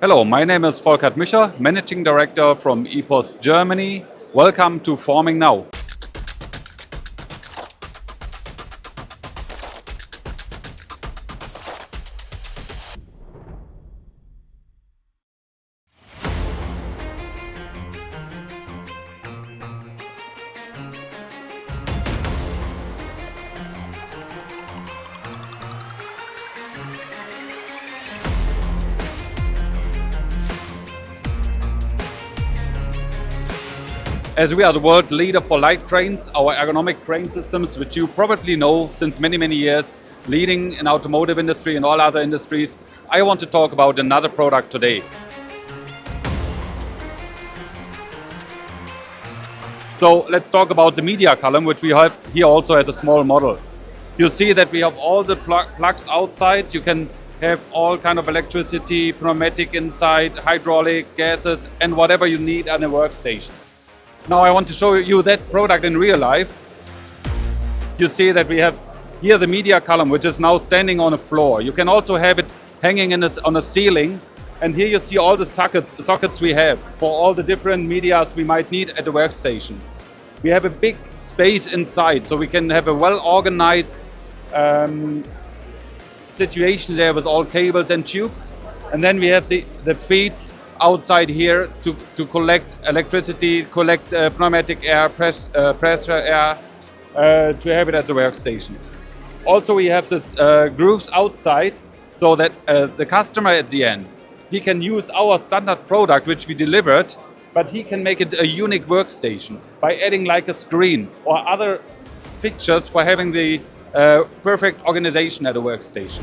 Hello, my name is Volkhardt Mücher, Managing Director from EEPOS Germany. Welcome to Forming Now. As we are the world leader for light cranes, our ergonomic crane systems, which you probably know since many years, leading in automotive industry and all other industries, I want to talk about another product today. So let's talk about the media column, which we have here also as a small model. You see that we have all the plugs outside. You can have all kind of electricity, pneumatic inside, hydraulic, gases, and whatever you need on a workstation. Now I want to show you that product in real life. You see that we have here the media column, which is now standing on a floor. You can also have it hanging on a ceiling. And here you see all the sockets we have for all the different medias we might need at the workstation. We have a big space inside, so we can have a well-organized situation there with all cables and tubes. And then we have the feeds outside here to collect electricity, collect pneumatic air, pressure air, to have it as a workstation. Also we have this grooves outside so that the customer at the end, he can use our standard product which we delivered, but he can make it a unique workstation by adding like a screen or other fixtures for having the perfect organization at a workstation.